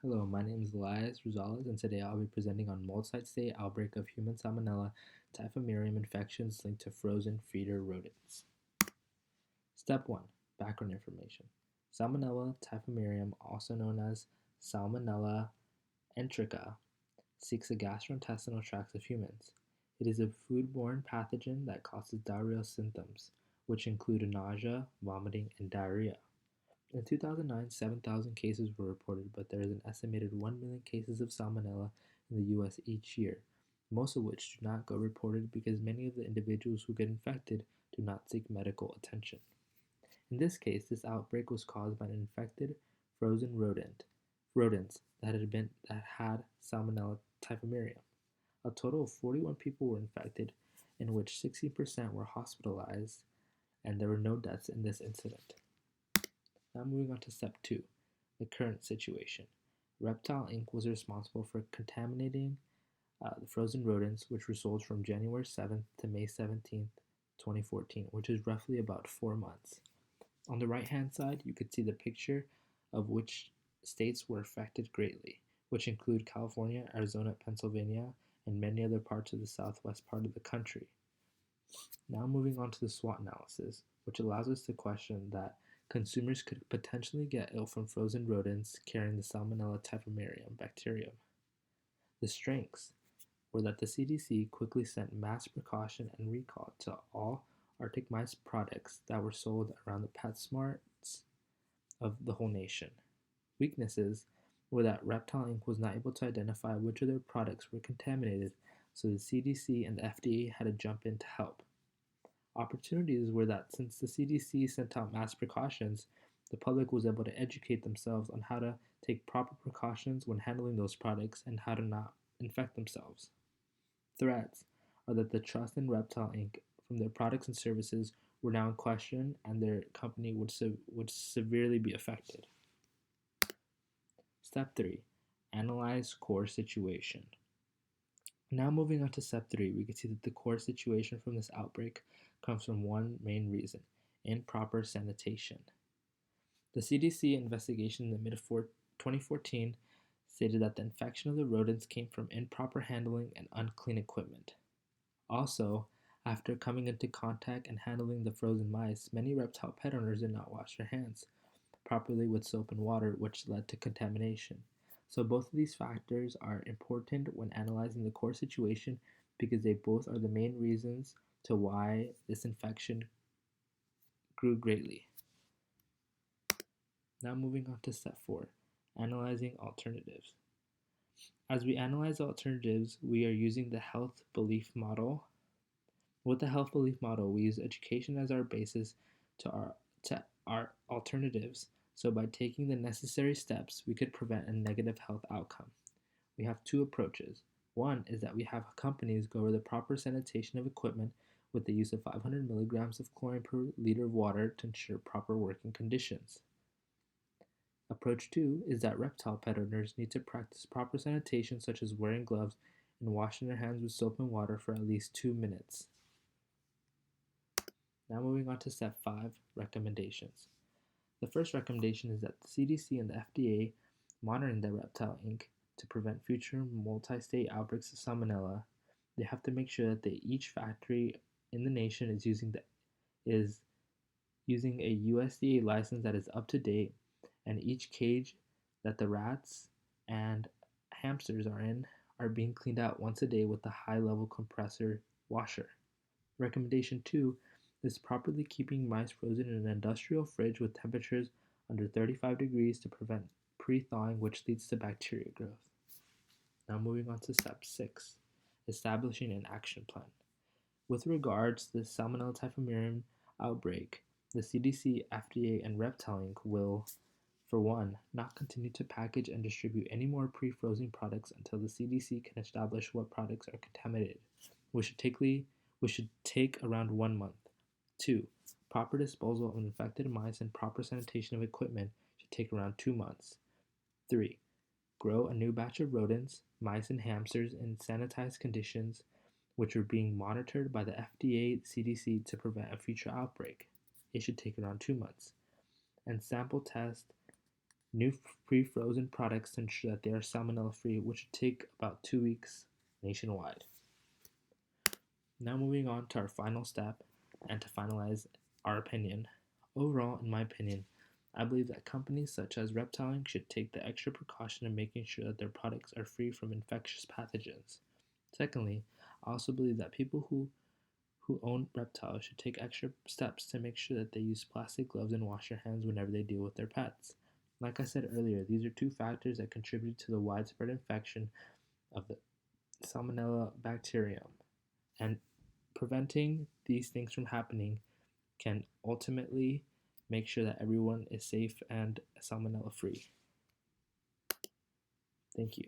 Hello, my name is Elias Rosales, and today I'll be presenting on multi-state outbreak of human salmonella typhimurium infections linked to frozen feeder rodents. Step 1. Background information. Salmonella typhimurium, also known as Salmonella enterica, seeks the gastrointestinal tracts of humans. It is a foodborne pathogen that causes diarrheal symptoms, which include nausea, vomiting, and diarrhea. In 2009, 7,000 cases were reported, but there is an estimated 1 million cases of salmonella in the US each year, most of which do not go reported because many of the individuals who get infected do not seek medical attention. In this case, this outbreak was caused by an infected frozen rodents that had Salmonella typhimurium. A total of 41 people were infected, in which 60% were hospitalized, and there were no deaths in this incident. Now moving on to step 2, the current situation. Reptile Inc. was responsible for contaminating the frozen rodents, which results from January 7th to May 17th, 2014, which is roughly about 4 months. On the right hand side, you could see the picture of which states were affected greatly, which include California, Arizona, Pennsylvania, and many other parts of the southwest part of the country. Now moving on to the SWOT analysis, which allows us to question that consumers could potentially get ill from frozen rodents carrying the Salmonella typhimurium bacterium. The strengths were that the CDC quickly sent mass precaution and recall to all Arctic mice products that were sold around the PetSmarts of the whole nation. Weaknesses were that Reptile Inc. was not able to identify which of their products were contaminated, so the CDC and the FDA had to jump in to help. Opportunities were that since the CDC sent out mass precautions, the public was able to educate themselves on how to take proper precautions when handling those products and how to not infect themselves. Threats are that the trust in Reptile Inc. from their products and services were now in question and their company would severely be affected. Step 3. Analyze core situation. Now moving on to step 3, we can see that the core situation from this outbreak comes from one main reason: improper sanitation. The CDC investigation in the mid 2014 stated that the infection of the rodents came from improper handling and unclean equipment. Also, after coming into contact and handling the frozen mice, many reptile pet owners did not wash their hands properly with soap and water, which led to contamination. So both of these factors are important when analyzing the core situation because they both are the main reasons to why this infection grew greatly. Now moving on to step 4, analyzing alternatives. As we analyze alternatives, we are using the health belief model. With the health belief model, we use education as our basis to our alternatives. So by taking the necessary steps, we could prevent a negative health outcome. We have two approaches. One is that we have companies go over the proper sanitation of equipment with the use of 500 milligrams of chlorine per liter of water to ensure proper working conditions. Approach 2 is that reptile pet owners need to practice proper sanitation, such as wearing gloves and washing their hands with soap and water for at least 2 minutes. Now moving on to step 5, recommendations. The first recommendation is that the CDC and the FDA monitoring the Reptile Inc. to prevent future multi-state outbreaks of salmonella. They have to make sure that each factory in the nation is using a USDA license that is up to date, and each cage that the rats and hamsters are in are being cleaned out once a day with a high-level compressor washer. Recommendation 2 is properly keeping mice frozen in an industrial fridge with temperatures under 35 degrees to prevent pre-thawing, which leads to bacteria growth. Now moving on to step 6, establishing an action plan. With regards to the Salmonella typhimurium outbreak, the CDC, FDA, and Reptile Inc. will, for one, not continue to package and distribute any more pre-frozen products until the CDC can establish what products are contaminated, which should take around 1 month. 2. Proper disposal of infected mice and proper sanitation of equipment should take around 2 months. 3. Grow a new batch of rodents, mice, and hamsters in sanitized conditions, which are being monitored by the FDA, CDC to prevent a future outbreak. It should take around 2 months. And sample test new pre-frozen products to ensure that they are salmonella free, which would take about 2 weeks nationwide. Now moving on to our final step and to finalize our opinion. Overall, in my opinion, I believe that companies such as Reptile Inc. should take the extra precaution of making sure that their products are free from infectious pathogens. Secondly, I also believe that people who own reptiles should take extra steps to make sure that they use plastic gloves and wash their hands whenever they deal with their pets. Like I said earlier, these are two factors that contribute to the widespread infection of the Salmonella bacterium, and preventing these things from happening can ultimately make sure that everyone is safe and salmonella free. Thank you.